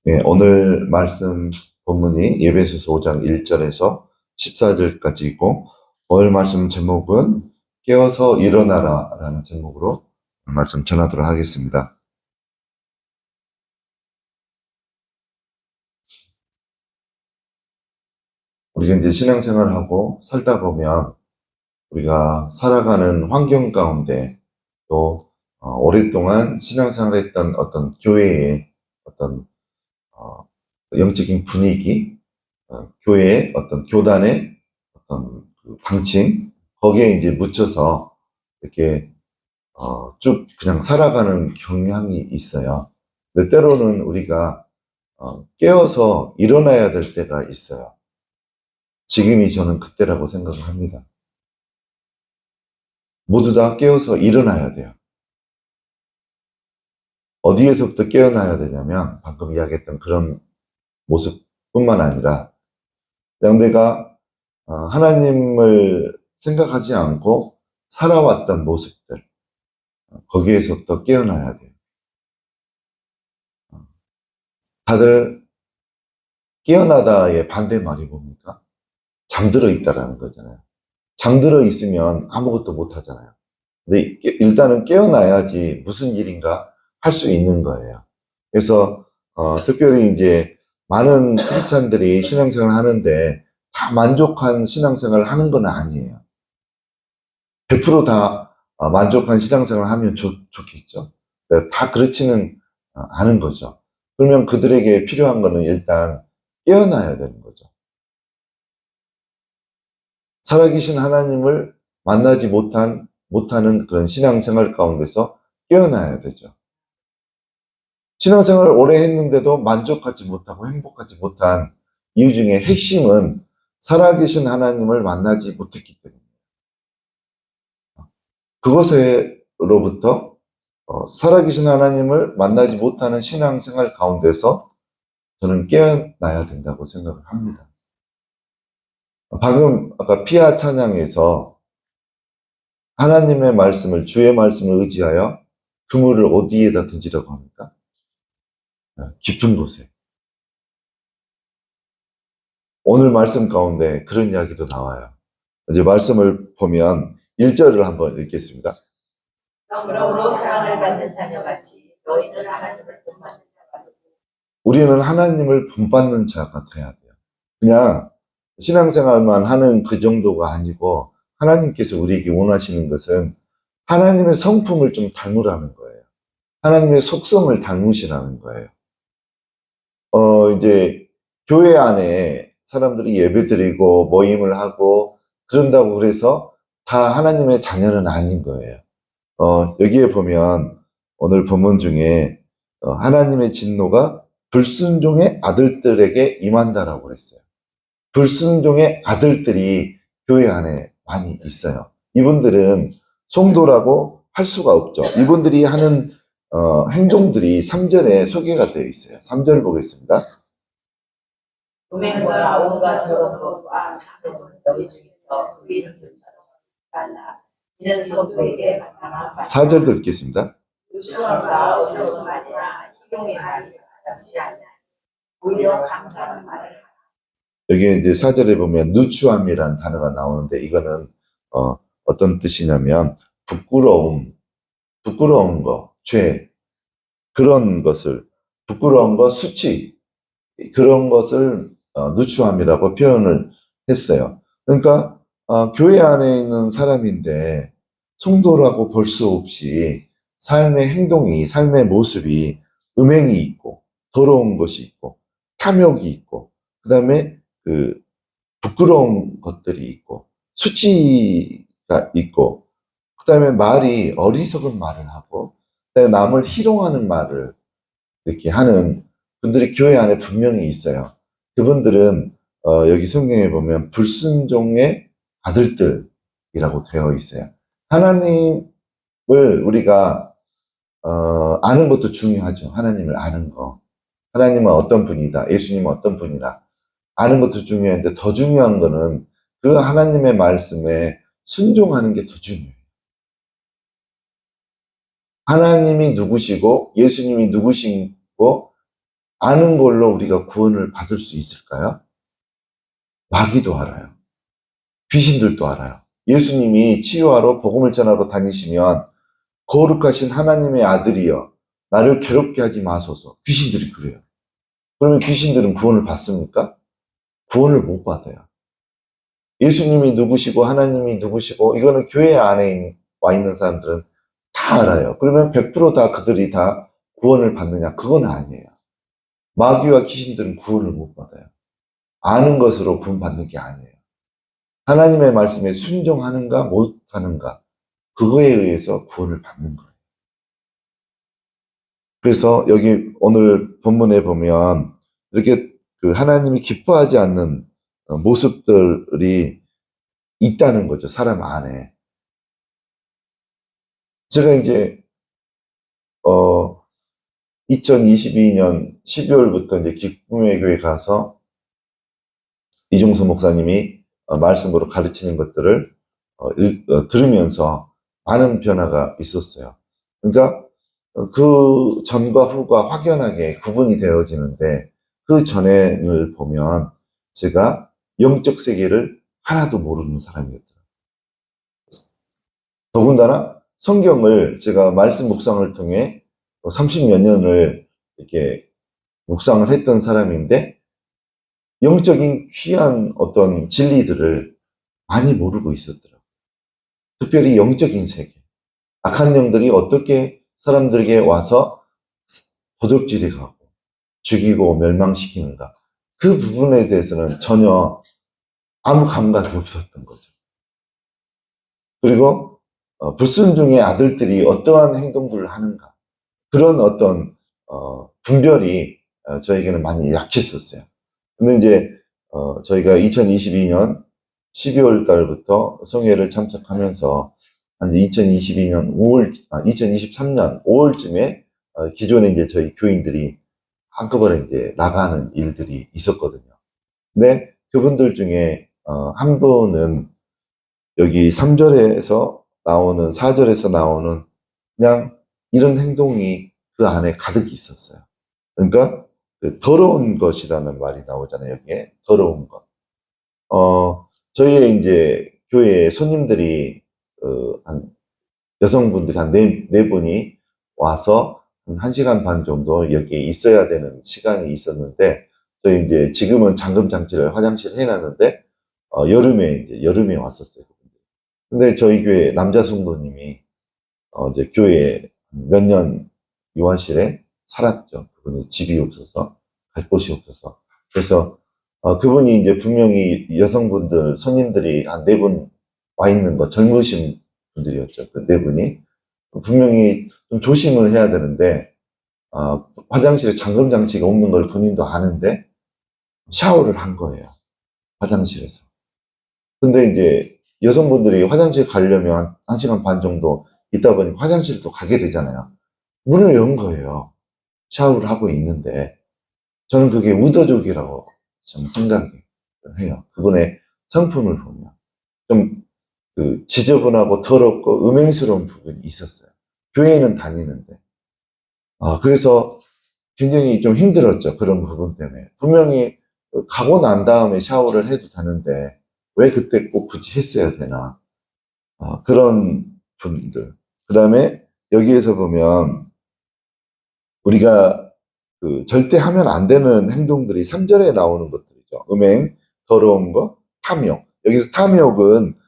네, 오늘 말씀 본문이 에베소서 5장 1절에서 14절까지이고, 오늘 말씀 제목은 깨어서 일어나라 라는 제목으로 말씀 전하도록 하겠습니다. 우리가 이제 신앙생활하고 살다 보면 우리가 살아가는 환경 가운데 또 오랫동안 신앙생활했던 어떤 교회의 어떤 영적인 분위기, 교회의 어떤 교단의 어떤 그 방침, 거기에 이제 묻혀서 이렇게 쭉 그냥 살아가는 경향이 있어요. 근데 때로는 우리가 깨어서 일어나야 될 때가 있어요. 지금이 저는 그때라고 생각을 합니다. 모두 다 깨어서 일어나야 돼요. 어디에서부터 깨어나야 되냐면 방금 이야기했던 그런 모습뿐만 아니라 그냥 내가 하나님을 생각하지 않고 살아왔던 모습들, 거기에서부터 깨어나야 돼요. 다들 깨어나다의 반대말이 뭡니까? 잠들어 있다라는 거잖아요. 잠들어 있으면 아무것도 못 하잖아요. 근데 일단은 깨어나야지 무슨 일인가 할 수 있는 거예요. 그래서 특별히 이제 많은 크리스찬들이 신앙생활을 하는데 다 만족한 신앙생활을 하는 건 아니에요. 100%다 만족한 신앙생활을 하면 좋겠죠. 다 그렇지는 않은 거죠. 그러면 그들에게 필요한 거는 일단 깨어나야 되는 거죠. 살아계신 하나님을 만나지 못하는 그런 신앙생활 가운데서 깨어나야 되죠. 신앙생활을 오래 했는데도 만족하지 못하고 행복하지 못한 이유 중에 핵심은 살아계신 하나님을 만나지 못했기 때문이에요. 그것으로부터 살아계신 하나님을 만나지 못하는 신앙생활 가운데서 저는 깨어나야 된다고 생각을 합니다. 방금 아까 피아 찬양에서 하나님의 말씀을, 주의 말씀을 의지하여 그물을 어디에다 던지라고 합니까? 깊은 곳에. 오늘 말씀 가운데 그런 이야기도 나와요. 이제 말씀을 보면 1절을 한번 읽겠습니다. 그러므로 사랑을 받는 자녀같이 너희는 하나님을 본받는 자가 되고. 우리는 하나님을 본받는 자가 돼야 돼요. 그냥 신앙생활만 하는 그 정도가 아니고 하나님께서 우리에게 원하시는 것은 하나님의 성품을 좀 닮으라는 거예요. 하나님의 속성을 닮으시라는 거예요. 이제 교회 안에 사람들이 예배드리고 모임을 하고 그런다고 그래서 다 하나님의 자녀는 아닌 거예요. 여기에 보면 오늘 본문 중에 하나님의 진노가 불순종의 아들들에게 임한다라고 했어요. 불순종의 아들들이 교회 안에 많이 있어요. 이분들은 성도라고 할 수가 없죠. 이분들이 하는 행동들이 3절에 소개가 되어 있어요. 3절 보겠습니다. 음행과 온갖 더러운 것과 탐욕은 너희 중에서 그 이름을 빨라 이는 성도에게 마땅한 4절도 읽겠습니다. 유치원과 어리석은 말이나 희롱의 말이 하지 않냐 오히려 감사하는 말을 하라. 여기 이제 4절에 보면 누추함이라는 단어가 나오는데 이거는 어떤 뜻이냐면 부끄러운 거, 죄, 그런 것을, 부끄러운 거, 수치, 그런 것을 누추함이라고 표현을 했어요. 그러니까 교회 안에 있는 사람인데 성도라고 볼 수 없이 삶의 행동이, 삶의 모습이 음행이 있고 더러운 것이 있고 탐욕이 있고 그다음에 그 부끄러운 것들이 있고 수치가 있고 그다음에 말이 어리석은 말을 하고 그다음에 남을 희롱하는 말을 이렇게 하는 분들이 교회 안에 분명히 있어요. 그분들은 여기 성경에 보면 불순종의 아들들이라고 되어 있어요. 하나님을 우리가 아는 것도 중요하죠. 하나님을 아는 거. 하나님은 어떤 분이다. 예수님은 어떤 분이다. 아는 것도 중요한데 더 중요한 거는 그 하나님의 말씀에 순종하는 게 더 중요해요. 하나님이 누구시고 예수님이 누구시고 아는 걸로 우리가 구원을 받을 수 있을까요? 마귀도 알아요. 귀신들도 알아요. 예수님이 치유하러 복음을 전하러 다니시면 거룩하신 하나님의 아들이여 나를 괴롭게 하지 마소서. 귀신들이 그래요. 그러면 귀신들은 구원을 받습니까? 구원을 못 받아요. 예수님이 누구시고 하나님이 누구시고 이거는 교회 안에 와 있는 사람들은 다 알아요. 그러면 100%다 그들이 다 구원을 받느냐? 그건 아니에요. 마귀와 귀신들은 구원을 못 받아요. 아는 것으로 구원받는 게 아니에요. 하나님의 말씀에 순종하는가 못하는가 그거에 의해서 구원을 받는 거예요. 그래서 여기 오늘 본문에 보면 이렇게 그 하나님이 기뻐하지 않는 모습들이 있다는 거죠. 사람 안에. 제가 이제 2022년 12월부터 이제 기쁨의 교회 가서 이종수 목사님이 말씀으로 가르치는 것들을 들으면서 많은 변화가 있었어요. 그러니까 그 전과 후가 확연하게 구분이 되어지는데 그 전에를 보면 제가 영적 세계를 하나도 모르는 사람이었더라고요. 더군다나 성경을 제가 말씀 묵상을 통해 30몇 년을 이렇게 묵상을 했던 사람인데 영적인 귀한 어떤 진리들을 많이 모르고 있었더라고요. 특별히 영적인 세계. 악한 영들이 어떻게 사람들에게 와서 도적질해가고 죽이고 멸망시키는가. 그 부분에 대해서는 전혀 아무 감각이 없었던 거죠. 그리고 불순종의 아들들이 어떠한 행동들을 하는가. 그런 어떤 분별이 저에게는 많이 약했었어요. 근데 이제 저희가 2022년 12월 달부터 성회를 참석하면서 한 2022년 5월, 2023년 5월쯤에 기존에 이제 저희 교인들이 한꺼번에 이제 나가는 일들이 있었거든요. 근데 그분들 중에 한 분은 여기 3절에서 나오는 4절에서 나오는 그냥 이런 행동이 그 안에 가득 있었어요. 그러니까 그 더러운 것이라는 말이 나오잖아요. 여기에 더러운 것. 저희의 이제 교회 손님들이 한 여성분들이 한 네 분이 와서 한 1시간 반 정도 여기에 있어야 되는 시간이 있었는데 저희 이제 지금은 잠금 장치를 화장실 해놨는데 여름에 왔었어요. 근데 저희 교회 남자 성도님이 이제 교회 몇 년 요한실에 살았죠. 그분이 집이 없어서 갈 곳이 없어서. 그래서 그분이 이제 분명히 여성분들 손님들이 한 네 분 와 있는 거 젊으신 분들이었죠. 그 네 분이 분명히 좀 조심을 해야 되는데 화장실에 잠금 장치가 없는 걸 본인도 아는데 샤워를 한 거예요. 화장실에서. 근데 이제 여성분들이 화장실 가려면 1시간 반 정도 있다 보니 화장실도 가게 되잖아요. 문을 연 거예요. 샤워를 하고 있는데 저는 그게 의도적이라고 좀 생각을 해요. 그분의 성품을 보면 좀 그 지저분하고 더럽고 음행스러운 부분이 있었어요. 교회는 다니는데 그래서 굉장히 좀 힘들었죠. 그런 부분 때문에 분명히 가고 난 다음에 샤워를 해도 되는데 왜 그때 꼭 굳이 했어야 되나 그런 분들. 그 다음에 여기에서 보면 우리가 그 절대 하면 안 되는 행동들이 3절에 나오는 것들이죠. 음행, 더러운 거, 탐욕. 여기서 탐욕은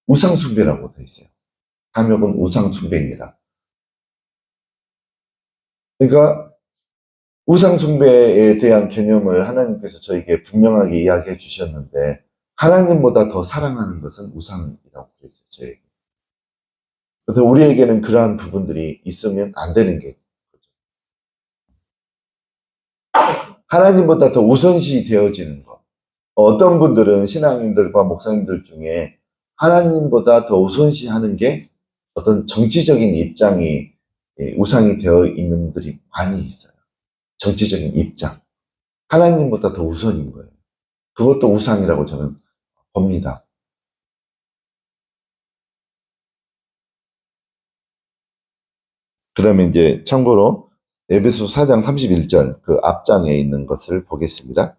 우상숭배라고 되어 있어요. 탐욕은 우상숭배입니다. 그러니까 우상숭배에 대한 개념을 하나님께서 저에게 분명하게 이야기해 주셨는데 하나님보다 더 사랑하는 것은 우상이라고 그랬어요. 저에게. 그래서 우리에게는 그러한 부분들이 있으면 안 되는 게 하나님보다 더 우선시 되어지는 것. 어떤 분들은 신앙인들과 목사님들 중에 하나님보다 더 우선시하는 게 어떤 정치적인 입장이 우상이 되어 있는 분들이 많이 있어요. 정치적인 입장. 하나님보다 더 우선인 거예요. 그것도 우상이라고 저는 봅니다. 그 다음에 이제 참고로 에베소 4장 31절 그 앞장에 있는 것을 보겠습니다.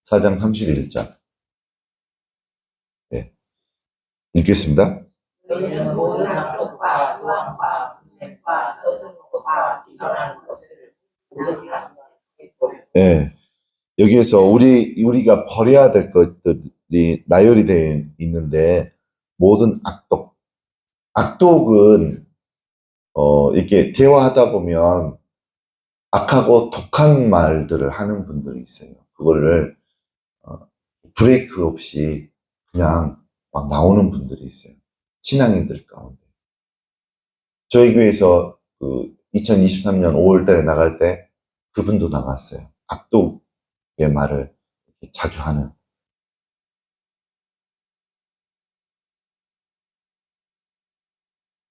4장 31절. 네, 읽겠습니다. 너희는 모든 악독과 유황과 분쟁과 떠드는 비방하는 것을 우리가 네, 여기에서 우리가 버려야 될 것들이 나열이 되어 있는데, 모든 악독은 이렇게 대화하다 보면 악하고 독한 말들을 하는 분들이 있어요. 그거를 브레이크 없이 그냥 막 나오는 분들이 있어요. 신앙인들 가운데. 저희 교회에서 그 2023년 5월 달에 나갈 때 그분도 나갔어요. 악독의 말을 이렇게 자주 하는.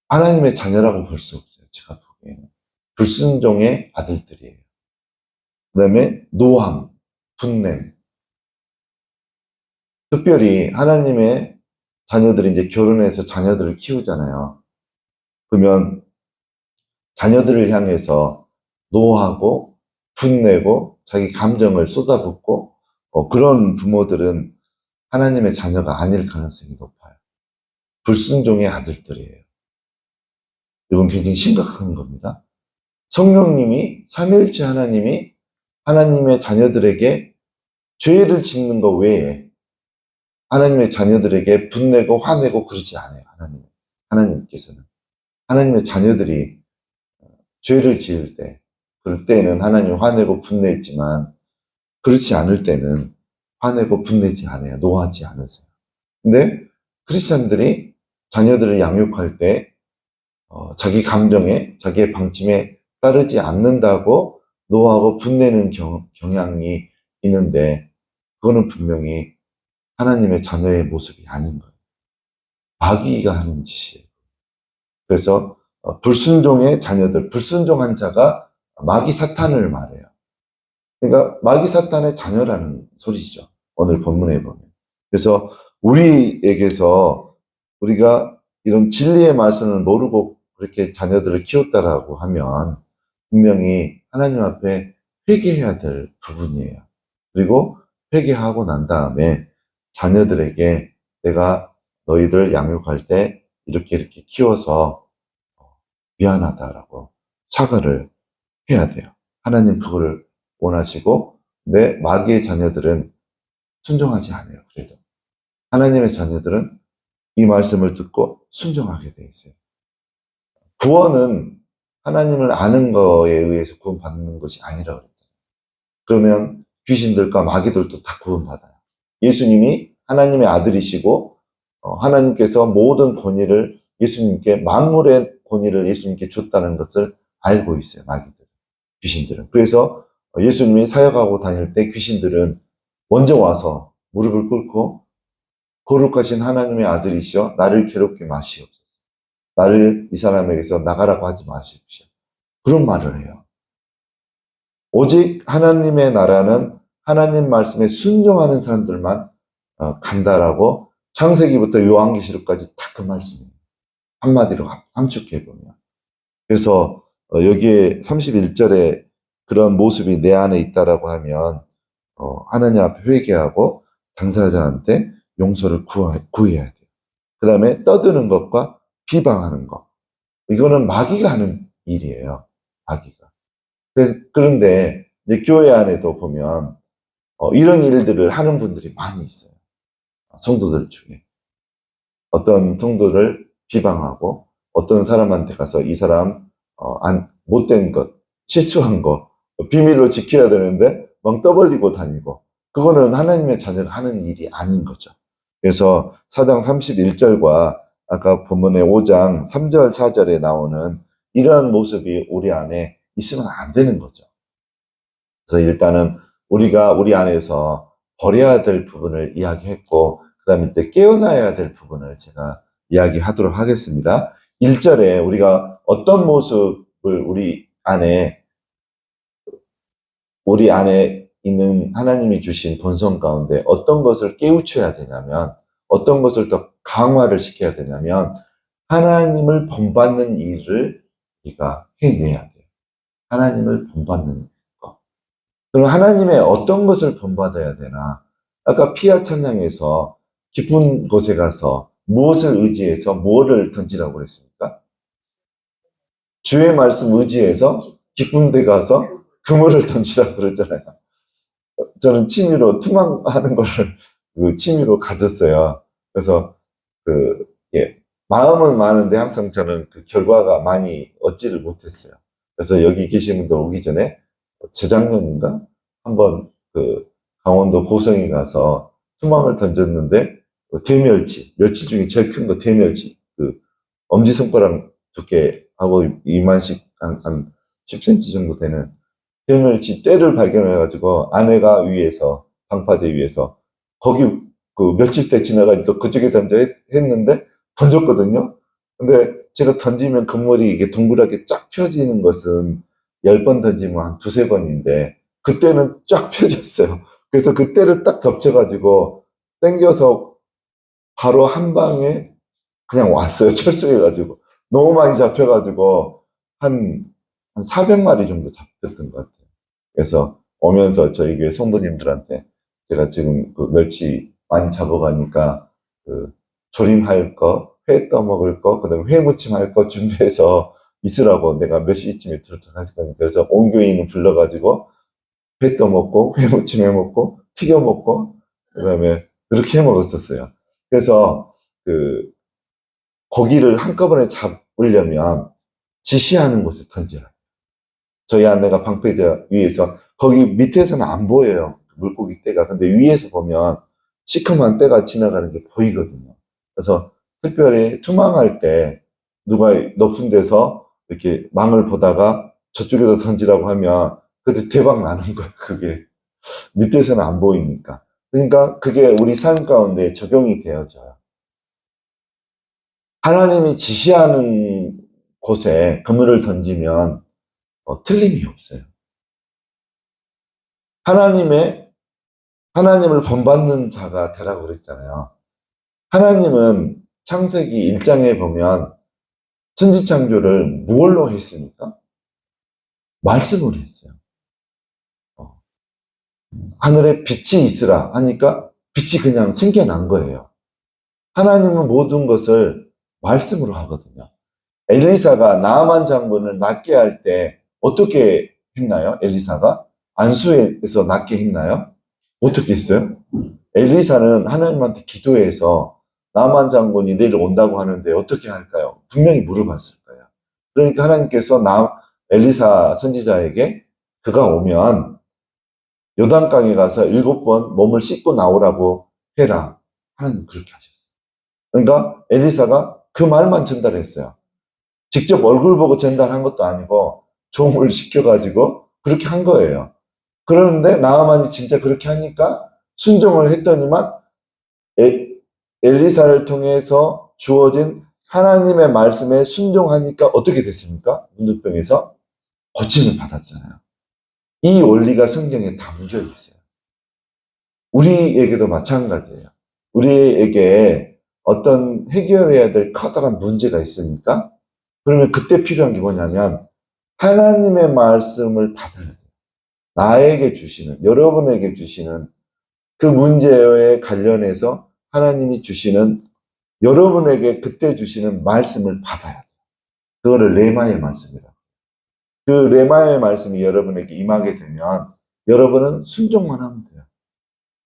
하나님의 자녀라고 볼 수 없어요. 제가 보기에는. 불순종의 아들들이에요. 그 다음에 노함, 분냄. 특별히 하나님의 자녀들이 이제 결혼해서 자녀들을 키우잖아요. 그러면 자녀들을 향해서 노하고 분내고 자기 감정을 쏟아붓고 그런 부모들은 하나님의 자녀가 아닐 가능성이 높아요. 불순종의 아들들이에요. 이건 굉장히 심각한 겁니다. 성령님이 삼위일체 하나님이 하나님의 자녀들에게 죄를 짓는 것 외에 하나님의 자녀들에게 분내고 화내고 그러지 않아요. 하나님께서는 하나님의 자녀들이 죄를 지을 때, 그럴 때는 하나님 화내고 분내지만 그렇지 않을 때는 화내고 분내지 않아요. 노하지 않으세요. 근데 크리스찬들이 자녀들을 양육할 때 자기 감정에, 자기의 방침에 따르지 않는다고 노하고 분내는 경향이 있는데, 그거는 분명히 하나님의 자녀의 모습이 아닌 거예요. 마귀가 하는 짓이에요. 그래서 불순종의 자녀들, 불순종한 자가 마귀 사탄을 말해요. 그러니까 마귀 사탄의 자녀라는 소리죠. 오늘 본문에 보면. 그래서 우리에게서 우리가 이런 진리의 말씀을 모르고 그렇게 자녀들을 키웠다라고 하면 분명히 하나님 앞에 회개해야 될 부분이에요. 그리고 회개하고 난 다음에 자녀들에게 내가 너희들 양육할 때 이렇게 키워서 미안하다라고 사과를 해야 돼요. 하나님 그거를 원하시고, 내 마귀의 자녀들은 순종하지 않아요. 그래도 하나님의 자녀들은 이 말씀을 듣고 순종하게 돼 있어요. 구원은 하나님을 아는 거에 의해서 구원받는 것이 아니라고 그랬잖아요. 그러면 귀신들과 마귀들도 다 구원받아요. 예수님이 하나님의 아들이시고 하나님께서 모든 권위를 예수님께, 만물의 권위를 예수님께 줬다는 것을 알고 있어요. 마귀들, 귀신들은. 그래서 예수님이 사역하고 다닐 때 귀신들은 먼저 와서 무릎을 꿇고 거룩하신 하나님의 아들이시여 나를 괴롭게 마시옵소서. 나를 이 사람에게서 나가라고 하지 마십시오. 그런 말을 해요. 오직 하나님의 나라는 하나님 말씀에 순종하는 사람들만 간다라고 창세기부터 요한계시록까지 다 그 말씀이에요. 한마디로 함축해 보면. 그래서 여기에 31절에 그런 모습이 내 안에 있다라고 하면 하나님 앞에 회개하고 당사자한테 용서를 구해야 돼요. 그 다음에 떠드는 것과 비방하는 것. 이거는 마귀가 하는 일이에요. 마귀가. 그런데 이제 교회 안에도 보면 이런 일들을 하는 분들이 많이 있어요. 성도들 중에. 어떤 성도를 비방하고 어떤 사람한테 가서 이 사람 못된 것, 실수한 거 비밀로 지켜야 되는데 막 떠벌리고 다니고, 그거는 하나님의 자녀가 하는 일이 아닌 거죠. 그래서 4장 31절과 아까 본문의 5장 3절 4절에 나오는 이러한 모습이 우리 안에 있으면 안 되는 거죠. 그래서 일단은 우리가 우리 안에서 버려야 될 부분을 이야기했고, 그 다음에 이제 깨어나야 될 부분을 제가 이야기하도록 하겠습니다. 1절에 우리가 어떤 모습을 우리 안에 있는 하나님이 주신 본성 가운데 어떤 것을 깨우쳐야 되냐면, 어떤 것을 더 강화를 시켜야 되냐면, 하나님을 본받는 일을 우리가 해내야 돼요. 하나님을 본받는 것. 그럼 하나님의 어떤 것을 본받아야 되나? 아까 피아 찬양에서 깊은 곳에 가서 무엇을 의지해서 무엇을 던지라고 그랬습니까? 주의 말씀 의지해서 깊은 데 가서 그물을 던지라고 그랬잖아요. 저는 취미로 투망하는 거를 그 취미로 가졌어요. 그래서 그 예, 마음은 많은데 항상 저는 그 결과가 많이 얻지를 못했어요. 그래서 여기 계신 분들 오기 전에 재작년인가 한번 그 강원도 고성에 가서 투망을 던졌는데 그 대멸치, 멸치 중에 제일 큰 거 대멸치, 그 엄지손가락 두께하고 이만씩 한 10cm 정도 되는 대멸치 떼를 발견해가지고 아내가 위에서 방파제 위에서 거기 그 며칠 때 지나가니까 그쪽에 던져 했는데 던졌거든요. 근데 제가 던지면 그물이 이게 동그랗게 쫙 펴지는 것은 10번 던지면 한 두세 번인데 그때는 쫙 펴졌어요. 그래서 그때를 딱 덮쳐가지고 당겨서 바로 한 방에 그냥 왔어요. 철수해가지고. 너무 많이 잡혀가지고 한 400마리 정도 잡혔던 것 같아요. 그래서 오면서 저희 교회 성도님들한테 제가 지금 그 멸치 많이 잡아가니까 그 조림할 거, 회 떠먹을 거, 그다음에 회무침 할 거 준비해서 있으라고 내가 몇 시쯤에 도착할 거니까. 그래서 온 교인을 불러가지고 회 떠먹고, 회무침 해 먹고, 튀겨 먹고, 그다음에 그렇게 해 먹었었어요. 그래서 그 고기를 한꺼번에 잡으려면 지시하는 곳에 던져야 돼요. 저희 아내가 방패자 위에서 거기 밑에서는 안 보여요. 물고기 떼가. 근데 위에서 보면 시커먼 떼가 지나가는 게 보이거든요. 그래서 특별히 투망할 때 누가 높은 데서 이렇게 망을 보다가 저쪽에다 던지라고 하면 그때 대박 나는 거예요. 그게 밑에서는 안 보이니까. 그러니까 그게 우리 삶 가운데 적용이 되어져요. 하나님이 지시하는 곳에 그물을 던지면 틀림이 없어요. 하나님을 본받는 자가 되라고 그랬잖아요. 하나님은 창세기 1장에 보면 천지창조를 무엇로 했습니까? 말씀으로 했어요. 하늘에 빛이 있으라 하니까 빛이 그냥 생겨난 거예요. 하나님은 모든 것을 말씀으로 하거든요. 엘리사가 나아만 장군을 낫게 할 때 어떻게 했나요? 엘리사가 안수에서 낫게 했나요? 어떻게 했어요? 엘리사는 하나님한테 기도해서 나만 장군이 내려온다고 하는데 어떻게 할까요? 분명히 물어봤을 거예요. 그러니까 하나님께서 엘리사 선지자에게 그가 오면 요단강에 가서 7번 몸을 씻고 나오라고 해라. 하나님 그렇게 하셨어요. 그러니까 엘리사가 그 말만 전달했어요. 직접 얼굴 보고 전달한 것도 아니고 종을 시켜가지고 그렇게 한 거예요. 그런데 나아만이 진짜 그렇게 하니까 순종을 했더니만 엘리사를 통해서 주어진 하나님의 말씀에 순종하니까 어떻게 됐습니까? 문둥병에서 고침을 받았잖아요. 이 원리가 성경에 담겨 있어요. 우리에게도 마찬가지예요. 우리에게 어떤 해결해야 될 커다란 문제가 있습니까? 그러면 그때 필요한 게 뭐냐면 하나님의 말씀을 받아야 돼요. 나에게 주시는, 여러분에게 주시는 그 문제에 관련해서 하나님이 주시는, 여러분에게 그때 주시는 말씀을 받아야 돼요. 그거를 레마의 말씀이다. 그 레마의 말씀이 여러분에게 임하게 되면 여러분은 순종만 하면 돼요.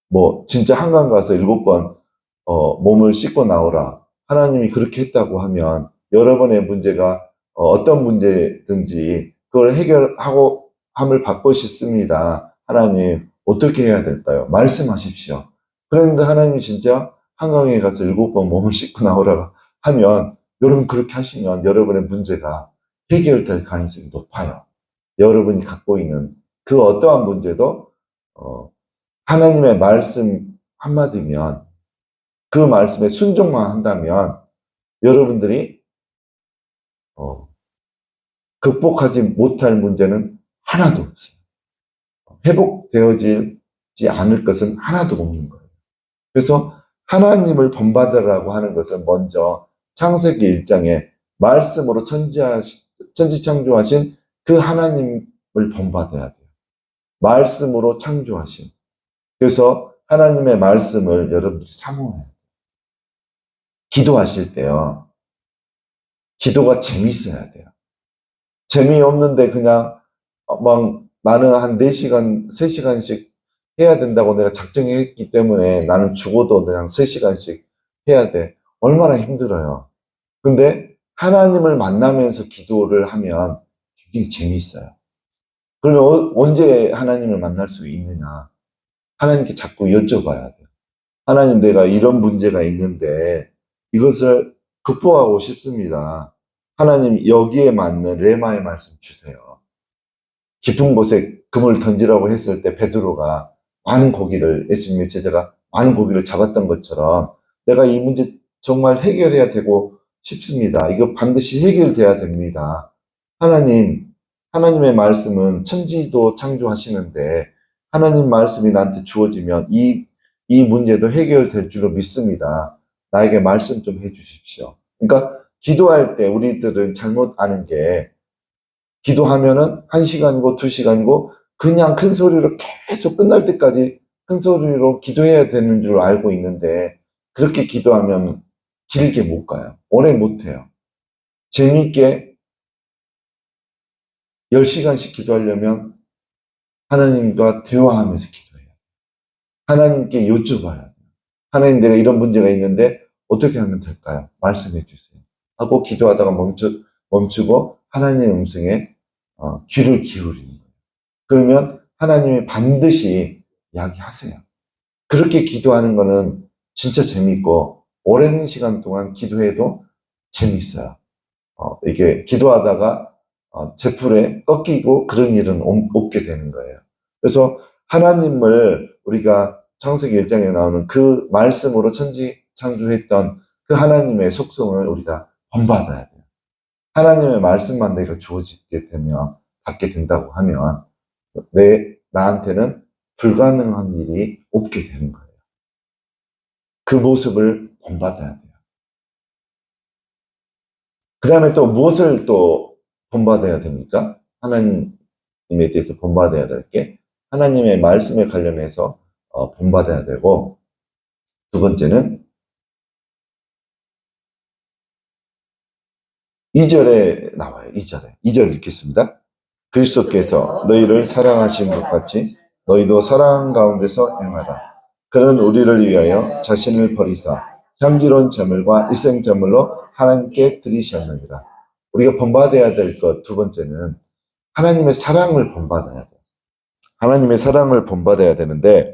뭐 진짜 한강 가서 7번 몸을 씻고 나오라. 하나님이 그렇게 했다고 하면 여러분의 문제가 어떤 문제든지 그걸 해결하고 함을 받고 싶습니다. 하나님 어떻게 해야 될까요? 말씀하십시오. 그런데 하나님이 진짜 한강에 가서 7번 몸을 씻고 나오라 하면 여러분 그렇게 하시면 여러분의 문제가 해결될 가능성이 높아요. 여러분이 갖고 있는 그 어떠한 문제도 하나님의 말씀 한마디면 그 말씀에 순종만 한다면 여러분들이 극복하지 못할 문제는 하나도 없어요. 회복되어지지 않을 것은 하나도 없는 거예요. 그래서 하나님을 본받으라고 하는 것은 먼저 창세기 1장에 말씀으로 천지창조하신 그 하나님을 본받아야 돼요. 말씀으로 창조하신. 그래서 하나님의 말씀을 여러분들이 사모해야 돼요. 기도하실 때요. 기도가 재밌어야 돼요. 재미없는데 그냥 막 나는 한 4시간, 3시간씩 해야 된다고 내가 작정했기 때문에 나는 죽어도 그냥 3시간씩 해야 돼. 얼마나 힘들어요. 근데 하나님을 만나면서 기도를 하면 굉장히 재미있어요. 그러면 언제 하나님을 만날 수 있느냐? 하나님께 자꾸 여쭤봐야 돼요. 하나님, 내가 이런 문제가 있는데 이것을 극복하고 싶습니다. 하나님, 여기에 맞는 레마의 말씀 주세요. 깊은 곳에 금을 던지라고 했을 때 베드로가 많은 고기를, 예수님의 제자가 많은 고기를 잡았던 것처럼 내가 이 문제 정말 해결해야 되고 싶습니다. 이거 반드시 해결돼야 됩니다. 하나님의 말씀은 천지도 창조하시는데 하나님 말씀이 나한테 주어지면 이 문제도 해결될 줄로 믿습니다. 나에게 말씀 좀 해주십시오. 그러니까 기도할 때 우리들은 잘못 아는 게 기도하면은 1시간이고 2시간이고 그냥 큰 소리로 계속 끝날 때까지 큰 소리로 기도해야 되는 줄 알고 있는데 그렇게 기도하면 길게 못 가요. 오래 못 해요. 재미있게 10시간씩 기도하려면 하나님과 대화하면서 기도해요. 하나님께 여쭤봐야 돼요. 하나님, 내가 이런 문제가 있는데 어떻게 하면 될까요? 말씀해 주세요. 하고 기도하다가 멈추고 하나님의 음성에 귀를 기울이는 거예요. 그러면 하나님이 반드시 이야기하세요. 그렇게 기도하는 거는 진짜 재미있고 오랜 시간 동안 기도해도 재미있어요. 이게 기도하다가 제풀에 꺾이고 그런 일은 없게 되는 거예요. 그래서 하나님을 우리가 창세기 1장에 나오는 그 말씀으로 천지 창조했던 그 하나님의 속성을 우리가 본받아야 돼요. 하나님의 말씀만 내가 주어지게 되면 받게 된다고 하면 나한테는 불가능한 일이 없게 되는 거예요. 그 모습을 본받아야 돼요. 그 다음에 또 무엇을 또 본받아야 됩니까? 하나님에 대해서 본받아야 될 게 하나님의 말씀에 관련해서 본받아야 되고, 두 번째는 2절에 나와요. 2절 읽겠습니다. 그리스도께서 너희를 사랑하신 것 같이 너희도 사랑 가운데서 행하라. 그는 우리를 위하여 자신을 버리사 향기로운 제물과 일생 제물로 하나님께 드리셨느니라. 우리가 본받아야 될 것 두 번째는 하나님의 사랑을 본받아야 돼요. 하나님의 사랑을 본받아야 되는데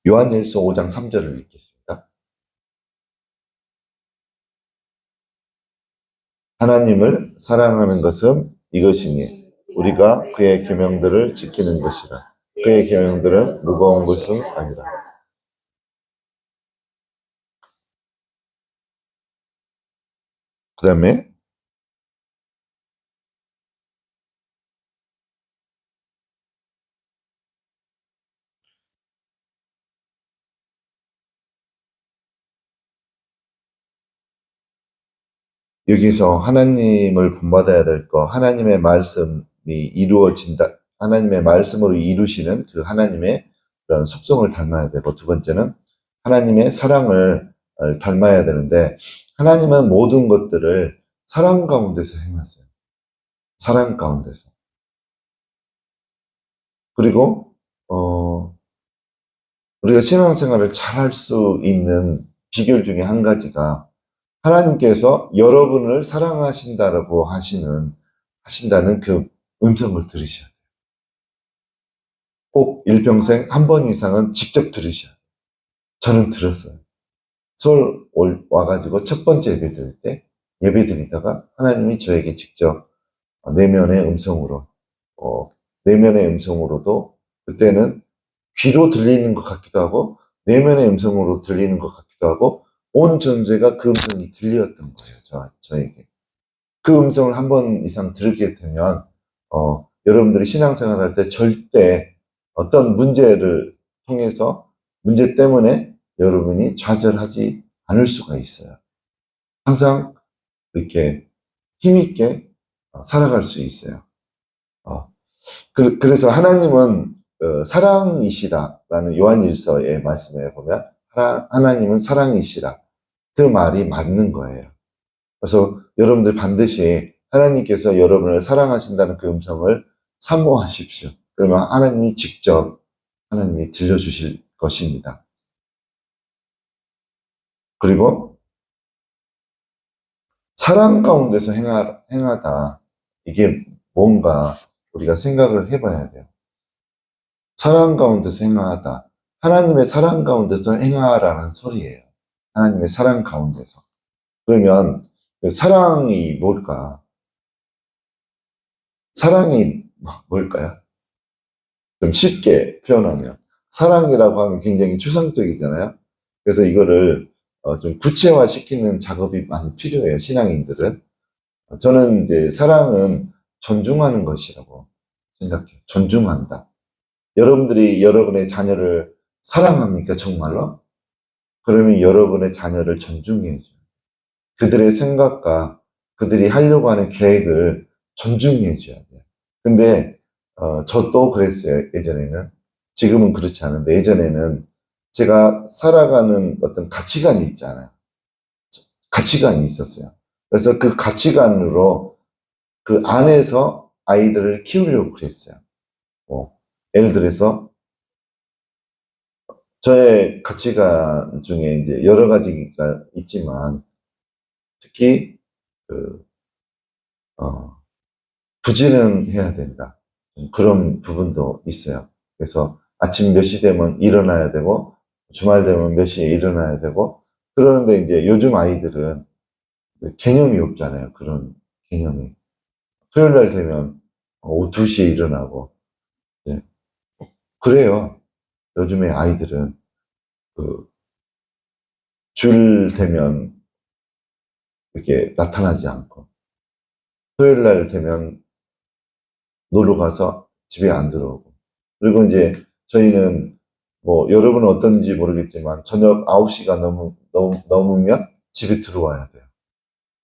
요한일서 5장 3절을 읽겠습니다. 하나님을 사랑하는 것은 이것이니 우리가 그의 계명들을 지키는 것이라. 그의 계명들은 무거운 것은 아니라. 그 다음에 여기서 하나님을 본받아야 될 거, 하나님의 말씀이 이루어진다, 하나님의 말씀으로 이루시는 그 하나님의 그런 속성을 닮아야 되고, 두 번째는 하나님의 사랑을 닮아야 되는데, 하나님은 모든 것들을 사랑 가운데서 행하세요. 사랑 가운데서. 그리고, 우리가 신앙생활을 잘 할 수 있는 비결 중에 한 가지가 하나님께서 여러분을 사랑하신다라고 하신다는 그 음성을 들으셔야 돼요. 꼭 일평생 한 번 이상은 직접 들으셔야 돼요. 저는 들었어요. 서울 와가지고 첫 번째 예배 드릴 때 예배 드리다가 하나님이 저에게 직접 내면의 음성으로, 내면의 음성으로도 그때는 귀로 들리는 것 같기도 하고 내면의 음성으로 들리는 것 같기도 하고 온 전체가 그 음성이 들렸던 거예요. 저에게. 그 음성을 한 번 이상 들게 되면 여러분들이 신앙생활 할 때 절대 어떤 문제를 통해서 문제 때문에 여러분이 좌절하지 않을 수가 있어요. 항상 이렇게 힘있게 살아갈 수 있어요. 그래서 하나님은 사랑이시라라는 요한일서의 말씀에 보면 하나님은 사랑이시라. 그 말이 맞는 거예요. 그래서 여러분들 반드시 하나님께서 여러분을 사랑하신다는 그 음성을 사모하십시오. 그러면 하나님이 직접 하나님이 들려주실 것입니다. 그리고 사랑 가운데서 행하다. 이게 뭔가 우리가 생각을 해봐야 돼요. 사랑 가운데서 행하다. 하나님의 사랑 가운데서 행하라는 소리예요. 하나님의 사랑 가운데서. 그러면 그 사랑이 뭘까? 사랑이 뭘까요? 좀 쉽게 표현하면. 사랑이라고 하면 굉장히 추상적이잖아요. 그래서 이거를 좀 구체화시키는 작업이 많이 필요해요. 신앙인들은. 저는 이제 사랑은 존중하는 것이라고 생각해요. 존중한다. 여러분들이 여러분의 자녀를 사랑합니까, 정말로? 그러면 여러분의 자녀를 존중해줘요. 그들의 생각과 그들이 하려고 하는 계획을 존중해줘야 돼요. 근데 저도 그랬어요, 예전에는. 지금은 그렇지 않은데, 예전에는 제가 살아가는 어떤 가치관이 있잖아요. 가치관이 있었어요. 그래서 그 가치관으로 그 안에서 아이들을 키우려고 그랬어요. 예를 들어서 저의 가치관 중에 이제 여러 가지가 있지만 특히 그 부지런해야 된다. 그런 부분도 있어요. 그래서 아침 몇 시 되면 일어나야 되고 주말 되면 몇 시에 일어나야 되고 그러는데 이제 요즘 아이들은 개념이 없잖아요. 그런 개념이. 토요일 날 되면 오후 2시에 일어나고 네. 그래요. 요즘에 아이들은 그 주일 되면 이렇게 나타나지 않고 토요일 날 되면 놀러 가서 집에 안 들어오고 그리고 이제 저희는 뭐 여러분은 어떤지 모르겠지만 저녁 9시가 넘으면 집에 들어와야 돼요.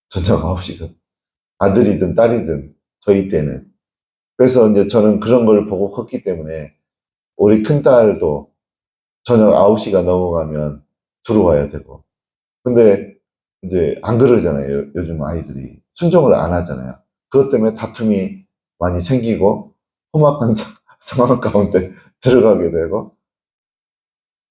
저녁 9시가 아들이든 딸이든 저희 때는 그래서 이제 저는 그런 걸 보고 컸기 때문에 우리 큰딸도 저녁 9시가 넘어가면 들어와야 되고 근데 이제 안 그러잖아요. 요즘 아이들이 순종을 안 하잖아요. 그것 때문에 다툼이 많이 생기고 험악한 상황 가운데 들어가게 되고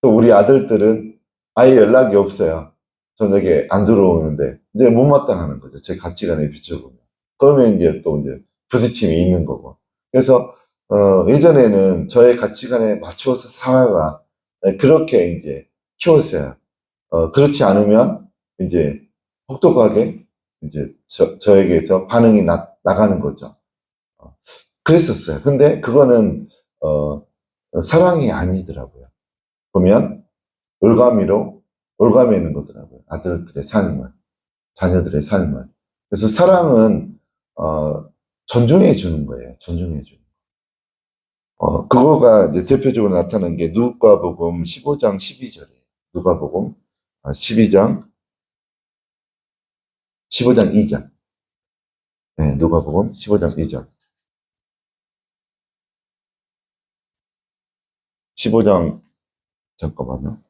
또 우리 아들들은 아예 연락이 없어요. 저녁에 안 들어오는데 이제 못마땅하는 거죠. 제 가치관에 비춰보면. 그러면 이제 또 이제 부딪힘이 있는 거고. 그래서 예전에는 저의 가치관에 맞추어서 살아가 그렇게 이제 키웠어요. 그렇지 않으면 이제 혹독하게 이제 저에게서 반응이 나가는 거죠. 그랬었어요. 근데 그거는 사랑이 아니더라고요. 보면 올가매는 거더라고요. 아들들의 삶을, 자녀들의 삶을. 그래서 사랑은 존중해 주는 거예요. 존중해 주는. 그거가 이제 대표적으로 나타난 게 누가복음 15장 12절이에요. 누가복음 12장 15장 2절. 네, 누가복음 15장 2절. 15장 잠깐만요.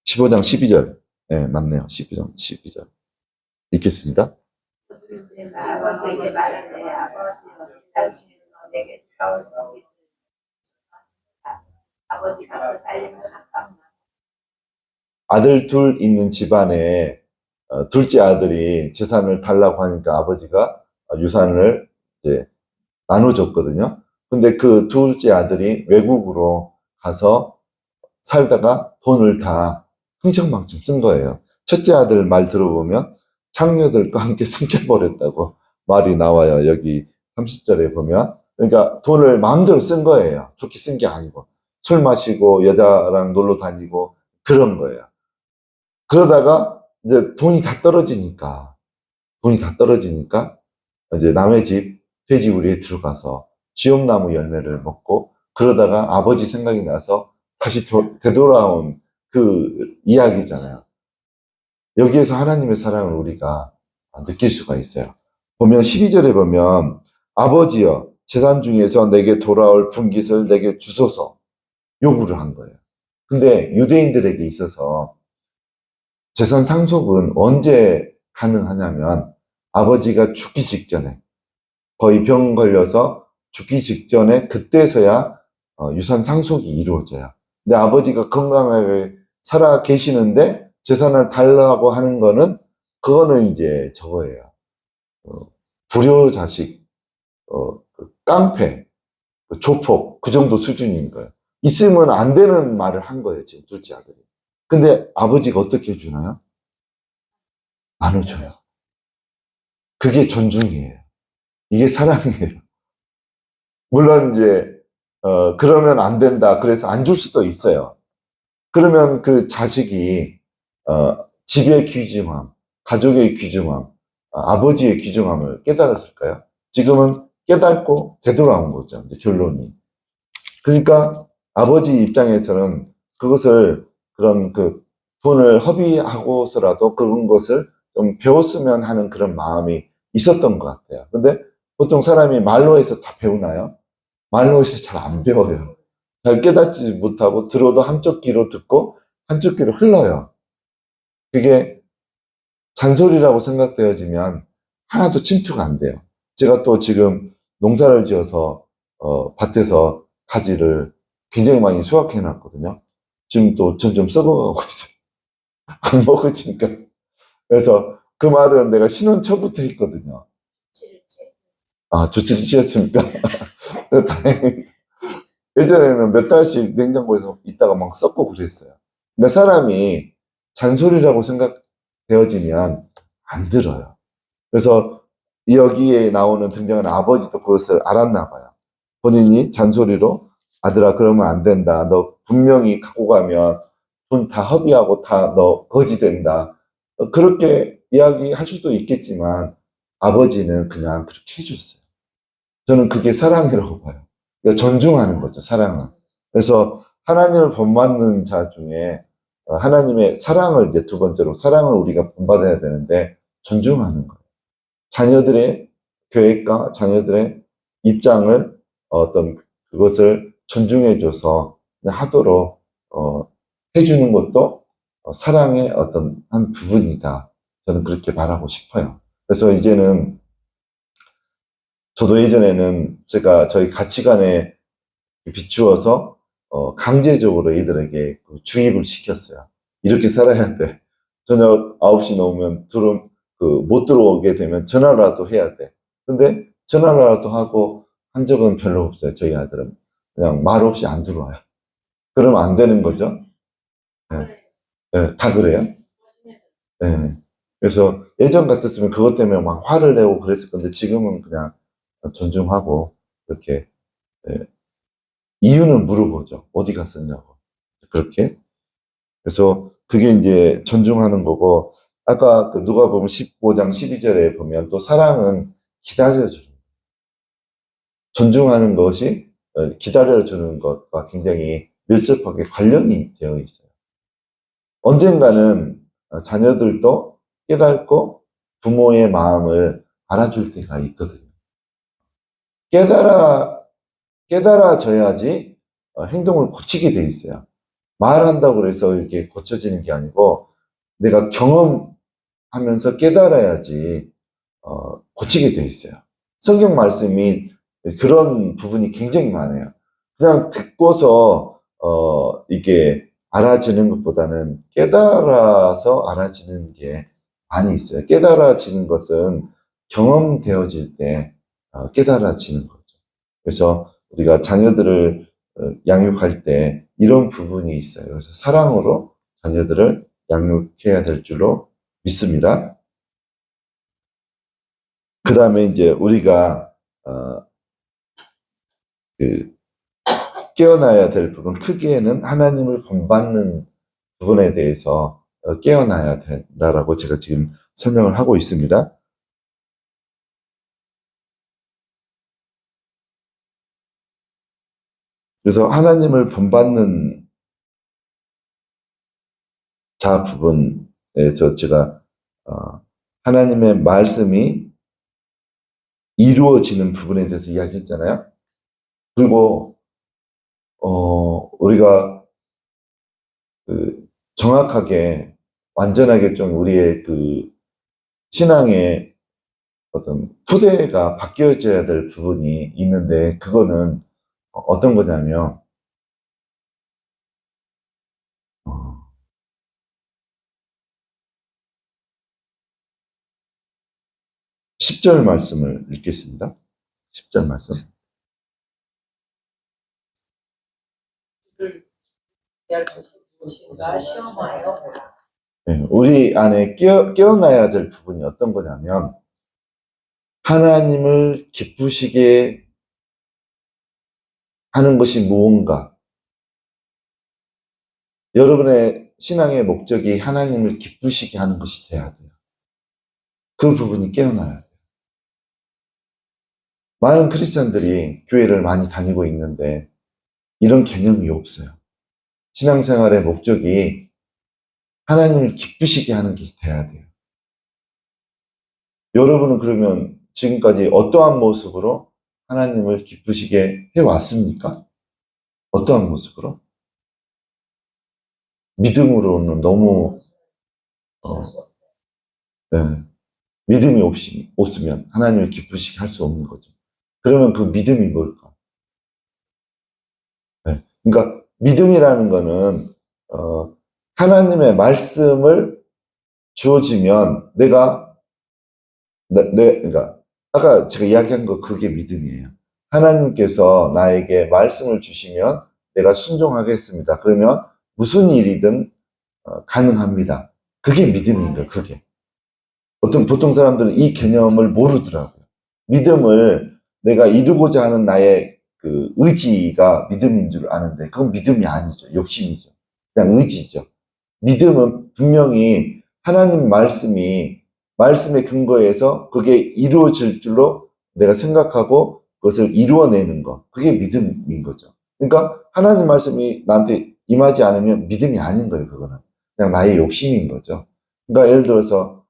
15장 12절. 네, 맞네요. 15장 12절. 읽겠습니다. 둘째가 아버지에게 말하되 아버지여 제사 중에서 내게 돌아올 것을 아버지가 그 살림을 가까우나 아들 둘 있는 집안에 둘째 아들이 재산을 달라고 하니까 아버지가 유산을 이제 나눠줬거든요. 근데 그 둘째 아들이 외국으로 가서 살다가 돈을 다 흥청망청 쓴 거예요. 첫째 아들 말 들어보면 창녀들과 함께 삼켜버렸다고 말이 나와요. 여기 30절에 보면. 그러니까 돈을 마음대로 쓴 거예요. 좋게 쓴 게 아니고. 술 마시고 여자랑 놀러 다니고 그런 거예요. 그러다가 이제 돈이 다 떨어지니까 이제 남의 집 돼지우리에 들어가서 지옥나무 열매를 먹고 그러다가 아버지 생각이 나서 다시 되돌아온 그 이야기잖아요. 여기에서 하나님의 사랑을 우리가 느낄 수가 있어요. 보면 12절에 보면 아버지여 재산 중에서 내게 돌아올 분깃을 내게 주소서 요구를 한 거예요. 근데 유대인들에게 있어서 재산 상속은 언제 가능하냐면 아버지가 죽기 직전에 거의 병 걸려서 죽기 직전에 그때서야 유산 상속이 이루어져요. 근데 아버지가 건강하게 살아 계시는데 재산을 달라고 하는 거는 그거는 이제 저거예요. 불효 자식, 그 깡패, 그 조폭 그 정도 수준인 거예요. 있으면 안 되는 말을 한 거예요, 지금 둘째 아들이. 근데 아버지가 어떻게 해주나요? 나눠줘요. 그게 존중이에요. 이게 사랑이에요. 물론 이제 그러면 안 된다. 그래서 안 줄 수도 있어요. 그러면 그 자식이 집의 귀중함, 가족의 귀중함, 아버지의 귀중함을 깨달았을까요? 지금은 깨닫고 되돌아온 거죠. 이제 결론이. 그러니까 아버지 입장에서는 그것을 그런 그 돈을 허비하고서라도 그런 것을 좀 배웠으면 하는 그런 마음이 있었던 것 같아요. 근데 보통 사람이 말로 해서 다 배우나요? 말로 해서 잘 안 배워요. 잘 깨닫지 못하고 들어도 한쪽 귀로 듣고 한쪽 귀로 흘러요. 그게 잔소리라고 생각되어지면 하나도 침투가 안 돼요. 제가 또 지금 농사를 지어서 밭에서 가지를 굉장히 많이 수확해 놨거든요. 지금 또 점점 썩어가고 있어요. 안 먹어지니까. 그래서 그 말은 내가 신혼 초부터 했거든요. 아, 주치를 취했습니까? 다행입니다. 예전에는 몇 달씩 냉장고에서 있다가 막 썩고 그랬어요. 근데 사람이 잔소리라고 생각되어지면 안 들어요. 그래서 여기에 나오는 등장하는 아버지도 그것을 알았나 봐요. 본인이 잔소리로 아들아 그러면 안 된다. 너 분명히 갖고 가면 돈 다 허비하고 다 너 거지 된다. 그렇게 이야기할 수도 있겠지만 아버지는 그냥 그렇게 해줬어요. 저는 그게 사랑이라고 봐요. 그러니까 존중하는 거죠, 사랑은. 그래서 하나님을 본받는 자 중에 하나님의 사랑을 이제 두 번째로 사랑을 우리가 본받아야 되는데 존중하는 거예요. 자녀들의 계획과 자녀들의 입장을 어떤 그것을 존중해줘서 하도록 해주는 것도 사랑의 어떤 한 부분이다. 저는 그렇게 말하고 싶어요. 그래서 이제는 저도 예전에는 제가 저희 가치관에 비추어서 강제적으로 애들에게 그 주입을 시켰어요. 이렇게 살아야 돼. 저녁 9시 넘으면 못 들어오게 되면 전화라도 해야 돼. 근데 전화라도 하고 한 적은 별로 없어요. 저희 아들은. 그냥 말 없이 안 들어와요. 그러면 안 되는 거죠. 네. 네, 다 그래요. 네. 그래서 예전 같았으면 그것 때문에 막 화를 내고 그랬을 건데 지금은 그냥 존중하고 이렇게 예, 이유는 물어보죠. 어디 갔었냐고. 그렇게. 그래서 그게 이제 존중하는 거고, 아까 그 누가복음 15장 12절에 보면 또 사랑은 기다려주는, 존중하는 것이 기다려주는 것과 굉장히 밀접하게 관련이 되어 있어요. 언젠가는 자녀들도 깨닫고 부모의 마음을 알아줄 때가 있거든요. 깨달아져야지 행동을 고치게 돼 있어요. 말한다고 해서 이렇게 고쳐지는 게 아니고 내가 경험하면서 깨달아야지 고치게 돼 있어요. 성경 말씀이 그런 부분이 굉장히 많아요. 그냥 듣고서 이게 알아지는 것보다는 깨달아서 알아지는 게 많이 있어요. 깨달아지는 것은 경험되어질 때 깨달아지는 거죠. 그래서 우리가 자녀들을 양육할 때 이런 부분이 있어요. 그래서 사랑으로 자녀들을 양육해야 될 줄로 믿습니다. 그 다음에 이제 우리가 그 깨어나야 될 부분, 크게는 하나님을 본받는 부분에 대해서 깨어나야 된다라고 제가 지금 설명을 하고 있습니다. 그래서 하나님을 본받는 자 부분에서 제가 하나님의 말씀이 이루어지는 부분에 대해서 이야기했잖아요. 그리고 우리가 정확하게 완전하게 좀 우리의 신앙의 어떤 토대가 바뀌어져야 될 부분이 있는데, 그거는 어떤 거냐면 10절 말씀을 읽겠습니다. 10절 말씀. 무엇인가 시험하여 보라. 네, 우리 안에 깨어나야 될 부분이 어떤 거냐면, 하나님을 기쁘시게 하는 것이 무언가. 여러분의 신앙의 목적이 하나님을 기쁘시게 하는 것이 돼야 돼요. 그 부분이 깨어나야 돼요. 많은 크리스천들이 교회를 많이 다니고 있는데 이런 개념이 없어요. 신앙생활의 목적이 하나님을 기쁘시게 하는 게 돼야 돼요. 여러분은 그러면 지금까지 어떠한 모습으로 하나님을 기쁘시게 해왔습니까? 어떠한 모습으로? 믿음으로는 너무 네, 믿음이 없으면 하나님을 기쁘시게 할 수 없는 거죠. 그러면 그 믿음이 뭘까? 네, 그러니까 믿음이라는 거는 하나님의 말씀을 주어지면 그러니까 아까 제가 이야기한 거 그게 믿음이에요. 하나님께서 나에게 말씀을 주시면 내가 순종하겠습니다. 그러면 무슨 일이든 가능합니다. 그게 믿음인 거예요. 그게. 보통 사람들은 이 개념을 모르더라고요. 믿음을 내가 이루고자 하는 나의 그 의지가 믿음인 줄 아는데 그건 믿음이 아니죠. 욕심이죠. 그냥 의지죠. 믿음은 분명히 하나님 말씀에 근거해서 그게 이루어질 줄로 내가 생각하고 그것을 이루어내는 것. 그게 믿음인 거죠. 그러니까 하나님 말씀이 나한테 임하지 않으면 믿음이 아닌 거예요. 그거는. 그냥 나의 욕심인 거죠. 그러니까 예를 들어서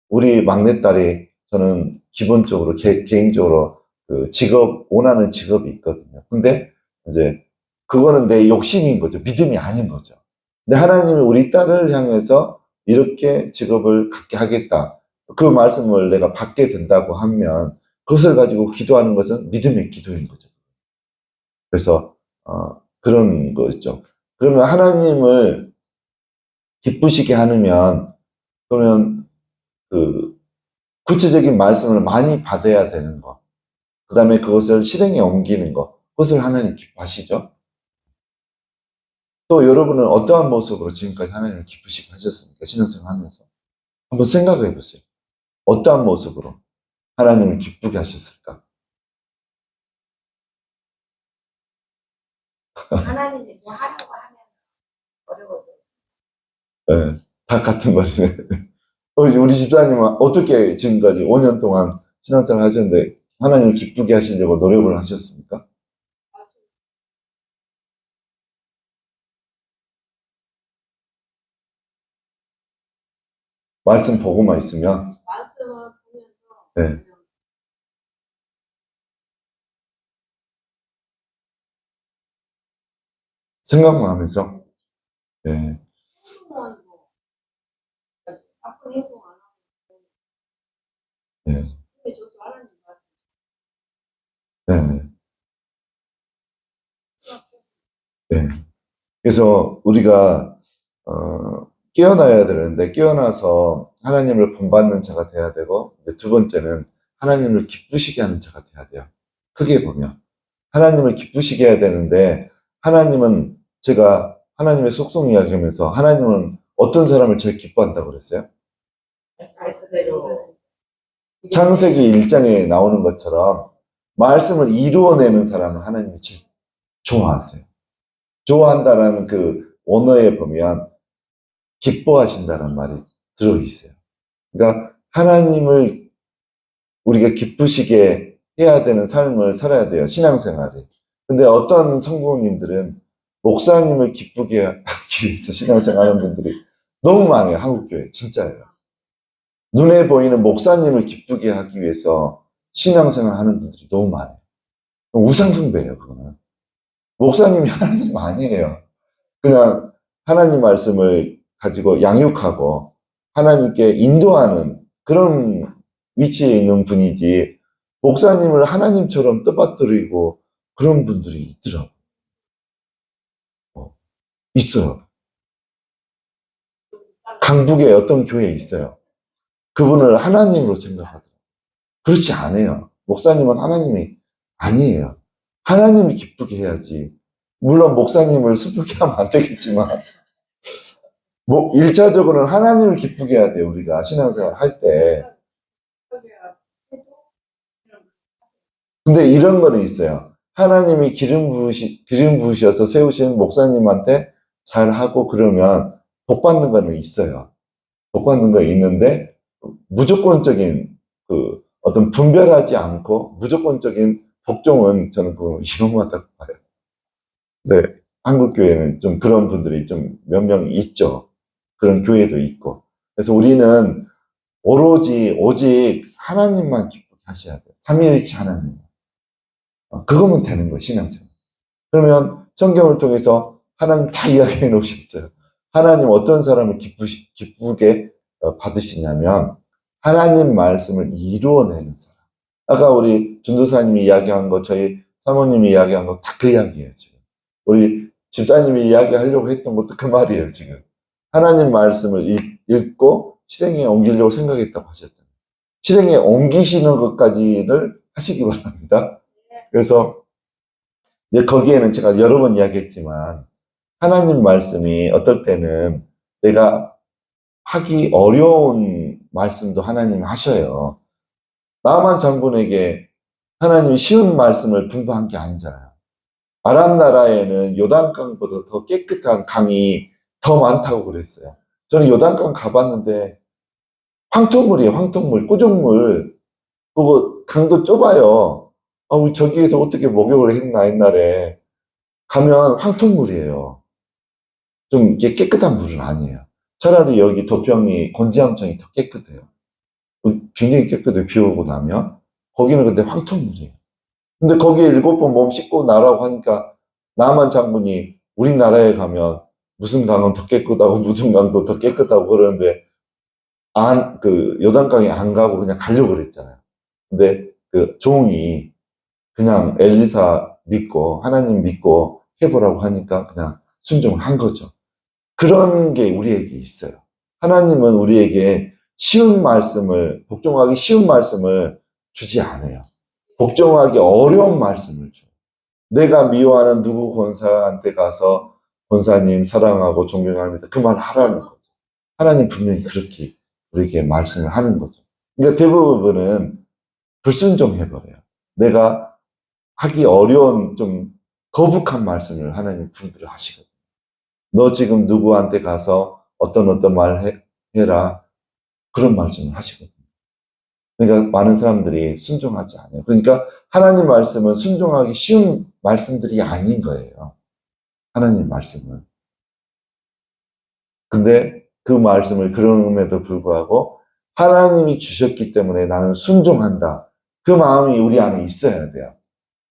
우리 막내딸이 저는 기본적으로 개인적으로 원하는 직업이 있거든요. 근데 이제 그거는 내 욕심인 거죠. 믿음이 아닌 거죠. 근데 하나님이 우리 딸을 향해서 이렇게 직업을 갖게 하겠다. 그 말씀을 내가 받게 된다고 하면 그것을 가지고 기도하는 것은 믿음의 기도인 거죠. 그래서 그런 거죠. 그러면 하나님을 기쁘시게 하면 그러면 구체적인 말씀을 많이 받아야 되는 것. 그 다음에 그것을 실행에 옮기는 것. 그것을 하나님 기뻐하시죠. 또 여러분은 어떠한 모습으로 지금까지 하나님을 기쁘시게 하셨습니까? 신앙생활 하면서. 한번 생각해 보세요. 어떠한 모습으로 하나님을 기쁘게 하셨을까? 하나님이 뭐 하라고 하면 어려워도 네, 다 같은 말이네. 우리 집사님은 어떻게 지금까지 5년 동안 신앙생활 하셨는데 하나님을 기쁘게 하시려고 노력을 하셨습니까? 말씀 보고만 있으면 말씀을 보면서 네. 생각만 하면서 네. 앞으로 행동 안 하고 네. 근데 저도 하나님 말씀 네. 네. 그래서 우리가 깨어나야 되는데 깨어나서 하나님을 본받는 자가 돼야 되고 두 번째는 하나님을 기쁘시게 하는 자가 돼야 돼요. 크게 보면 하나님을 기쁘시게 해야 되는데 하나님은 제가 하나님의 속성 이야기하면서 하나님은 어떤 사람을 제일 기뻐한다고 그랬어요? 말씀대로 창세기 1장에 나오는 것처럼 말씀을 이루어내는 사람을 하나님이 제일 좋아하세요. 좋아한다라는 그 원어에 보면 기뻐하신다는 말이 들어있어요. 그러니까 하나님을 우리가 기쁘시게 해야 되는 삶을 살아야 돼요. 신앙생활에. 근데 어떤 성도님들은 목사님을 기쁘게 하기 위해서 신앙생활하는 분들이 너무 많아요. 한국교회. 진짜예요. 눈에 보이는 목사님을 기쁘게 하기 위해서 신앙생활 하는 분들이 너무 많아요. 우상숭배예요, 그거는. 목사님이 하나님 아니에요. 그냥 하나님 말씀을 가지고 양육하고 하나님께 인도하는 그런 위치에 있는 분이지, 목사님을 하나님처럼 떠받들이고 그런 분들이 있더라고요. 있어요. 강북에 어떤 교회에 있어요. 그분을 하나님으로 생각하더라고요. 그렇지 않아요. 목사님은 하나님이 아니에요. 하나님이 기쁘게 해야지. 물론 목사님을 슬프게 하면 안 되겠지만, 뭐, 1차적으로는 하나님을 기쁘게 해야 돼요. 우리가 신앙생활 할 때. 근데 이런 거는 있어요. 하나님이 기름 부으셔서 세우신 목사님한테 잘하고 그러면 복 받는 거는 있어요. 복 받는 거 있는데, 무조건적인 그 어떤 분별하지 않고 무조건적인 복종은 저는 그 위험하다고 봐요. 네, 한국 교회는 좀 그런 분들이 좀 몇 명 있죠. 그런 교회도 있고. 그래서 우리는 오직 하나님만 기쁘게 하셔야 돼요. 삼위일체 하나님. 그거면 되는 거예요, 신앙생활. 그러면 성경을 통해서 하나님 다 이야기해 놓으셨어요. 하나님 어떤 사람을 기쁘게 받으시냐면 하나님 말씀을 이루어내는 사람. 아까 우리 준도사님이 이야기한 거, 저희 사모님이 이야기한 거 다 그 이야기예요, 지금. 우리 집사님이 이야기하려고 했던 것도 그 말이에요, 지금. 하나님 말씀을 읽고 실행에 옮기려고 생각했다고 하셨잖아요. 실행에 옮기시는 것까지를 하시기 바랍니다. 그래서 이제 거기에는 제가 여러 번 이야기했지만 하나님 말씀이 어떨 때는 내가 하기 어려운 말씀도 하나님 하셔요. 나만 장군에게 하나님이 쉬운 말씀을 분부한 게 아니잖아요. 아람 나라에는 요단강보다 더 깨끗한 강이 더 많다고 그랬어요. 저는 요단강 가봤는데 황토물이에요, 황토물, 꾸정물. 그거 강도 좁아요. 우리 저기에서 어떻게 목욕을 했나 옛날에. 가면 황토물이에요. 좀 이게 깨끗한 물은 아니에요. 차라리 여기 도평이 곤지암청이 더 깨끗해요. 굉장히 깨끗해요. 비 오고 나면. 거기는 근데 황토물이에요. 근데 거기에 7번 몸 씻고 나라고 하니까 나만 장군이 우리나라에 가면 무슨 강은 더 깨끗하고 무슨 강도 더 깨끗하고 그러는데 요단강에 안 가고 그냥 가려고 그랬잖아요. 근데 그 종이 그냥 엘리사 믿고 하나님 믿고 해보라고 하니까 그냥 순종을 한 거죠. 그런 게 우리에게 있어요. 하나님은 우리에게 복종하기 쉬운 말씀을 주지 않아요. 복종하기 어려운 말씀을 줘요. 내가 미워하는 누구 권사한테 가서 권사님 사랑하고 존경합니다. 그 말 하라는 거죠. 하나님 분명히 그렇게 우리에게 말씀을 하는 거죠. 그러니까 대부분은 불순종해버려요. 내가 하기 어려운 좀 거북한 말씀을 하나님 분들을 하시거든요. 너 지금 누구한테 가서 어떤 말 해라. 그런 말씀을 하시거든요. 그러니까 많은 사람들이 순종하지 않아요. 그러니까 하나님 말씀은 순종하기 쉬운 말씀들이 아닌 거예요. 하나님 말씀은. 근데 그 말씀을 그럼에도 불구하고 하나님이 주셨기 때문에 나는 순종한다. 그 마음이 우리 안에 있어야 돼요.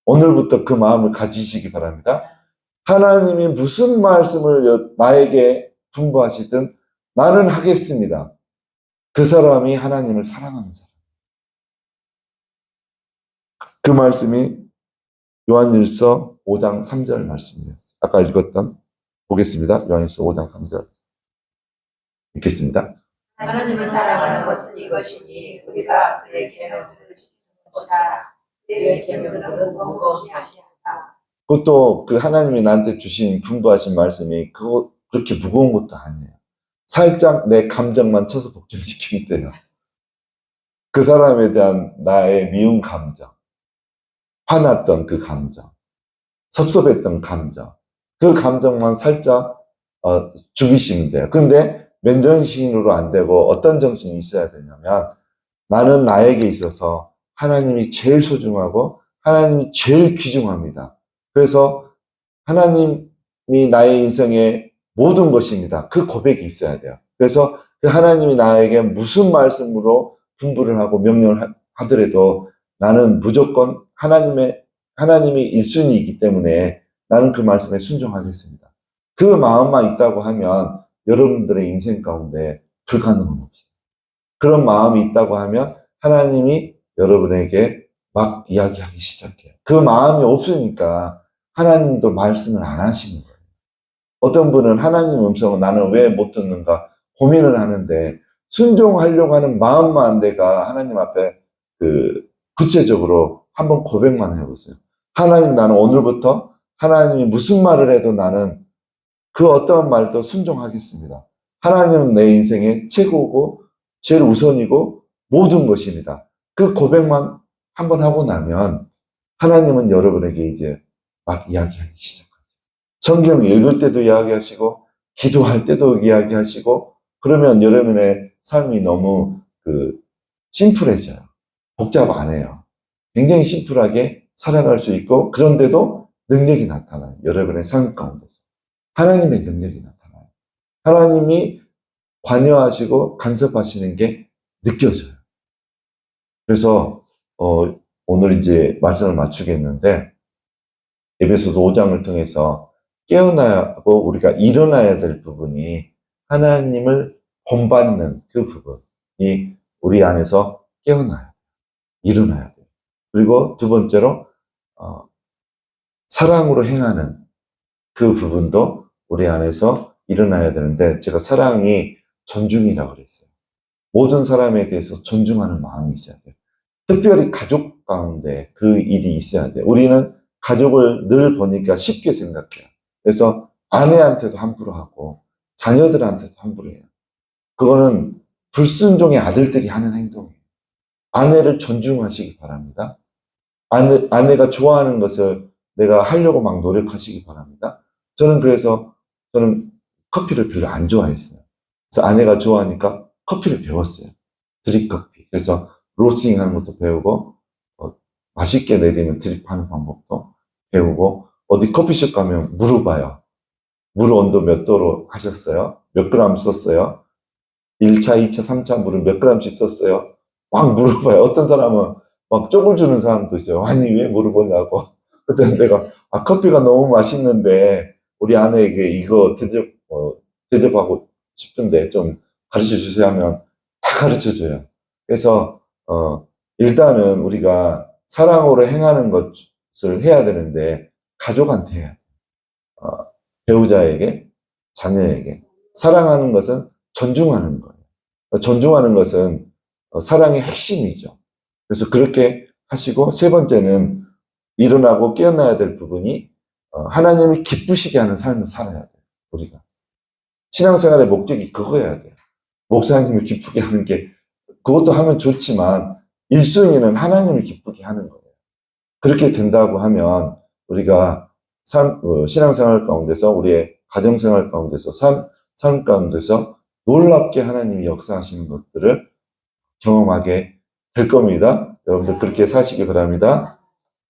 오늘부터 그 마음을 가지시기 바랍니다. 하나님이 무슨 말씀을 나에게 분부하시든 나는 하겠습니다. 그 사람이 하나님을 사랑하는 사람. 그 말씀이 요한일서 5장 3절 말씀이에요. 아까 읽었던 보겠습니다. 요한일서 5장 3절 읽겠습니다. 하나님을 사랑하는 것은 이것이니 우리가 그의 계명을 지키는 것이다. 그의 계명은 무거운 것이 아니다. 그것도 그 하나님이 나한테 주신 분부하신 말씀이 그렇게 무거운 것도 아니에요. 살짝 내 감정만 쳐서 복종시키면 돼요. 그 사람에 대한 나의 미운 감정, 화났던 그 감정, 섭섭했던 감정, 그 감정만 살짝 죽이시면 돼요. 근데 맨정신으로 안 되고 어떤 정신이 있어야 되냐면 나는 나에게 있어서 하나님이 제일 소중하고 하나님이 제일 귀중합니다. 그래서 하나님이 나의 인생의 모든 것입니다. 그 고백이 있어야 돼요. 그래서 그 하나님이 나에게 무슨 말씀으로 분부를 하고 명령을 하더라도 나는 무조건 하나님이 1순위이기 때문에 나는 그 말씀에 순종하겠습니다. 그 마음만 있다고 하면 여러분들의 인생 가운데 불가능은 없어요. 그런 마음이 있다고 하면 하나님이 여러분에게 막 이야기하기 시작해요. 그 마음이 없으니까 하나님도 말씀을 안 하시는 거예요. 어떤 분은 하나님 음성을 나는 왜 못 듣는가 고민을 하는데 순종하려고 하는 마음만 내가 하나님 앞에 구체적으로 한번 고백만 해보세요. 하나님, 나는 오늘부터 하나님이 무슨 말을 해도 나는 그 어떠한 말도 순종하겠습니다. 하나님은 내 인생의 최고고 제일 우선이고 모든 것입니다. 그 고백만 한번 하고 나면 하나님은 여러분에게 이제 막 이야기하기 시작하세요. 성경 읽을 때도 이야기하시고 기도할 때도 이야기하시고 그러면 여러분의 삶이 너무 심플해져요. 복잡 안 해요. 굉장히 심플하게 살아갈 수 있고 그런데도 능력이 나타나요. 여러분의 삶 가운데서. 하나님의 능력이 나타나요. 하나님이 관여하시고 간섭하시는 게 느껴져요. 그래서 오늘 이제 말씀을 마치겠는데 에베소서 5장을 통해서 깨어나야 하고 우리가 일어나야 될 부분이 하나님을 본받는 그 부분이 우리 안에서 깨어나야 돼요. 일어나야 돼요. 그리고 두 번째로 사랑으로 행하는 그 부분도 우리 안에서 일어나야 되는데 제가 사랑이 존중이라고 그랬어요. 모든 사람에 대해서 존중하는 마음이 있어야 돼요. 특별히 가족 가운데 그 일이 있어야 돼요. 우리는 가족을 늘 보니까 쉽게 생각해요. 그래서 아내한테도 함부로 하고 자녀들한테도 함부로 해요. 그거는 불순종의 아들들이 하는 행동이에요. 아내를 존중하시기 바랍니다. 아내가 좋아하는 것을 내가 하려고 막 노력하시기 바랍니다. 저는 커피를 별로 안 좋아했어요. 그래서 아내가 좋아하니까 커피를 배웠어요. 드립커피. 그래서 로스팅 하는 것도 배우고, 맛있게 내리는 드립하는 방법도 배우고, 어디 커피숍 가면 물어봐요. 물 온도 몇 도로 하셨어요? 몇 그램 썼어요? 1차, 2차, 3차 물을 몇 그램씩 썼어요? 막 물어봐요. 어떤 사람은 막 쪽을 주는 사람도 있어요. 아니, 왜 물어보냐고. 그때 내가, 커피가 너무 맛있는데, 우리 아내에게 이거 대접하고 싶은데 좀 가르쳐 주세요 하면 다 가르쳐 줘요. 그래서, 일단은 우리가 사랑으로 행하는 것을 해야 되는데, 가족한테 해야 돼요. 배우자에게, 자녀에게. 사랑하는 것은 존중하는 거예요. 존중하는 것은 사랑의 핵심이죠. 그래서 그렇게 하시고, 세 번째는 일어나고 깨어나야 될 부분이 하나님을 기쁘시게 하는 삶을 살아야 돼요. 우리가. 신앙생활의 목적이 그거여야 돼요. 목사님을 기쁘게 하는 게 그것도 하면 좋지만 1순위는 하나님을 기쁘게 하는 거예요. 그렇게 된다고 하면 우리가 신앙생활 가운데서 우리의 가정생활 가운데서 삶 가운데서 놀랍게 하나님이 역사하시는 것들을 경험하게 될 겁니다. 여러분들 그렇게 사시기 바랍니다.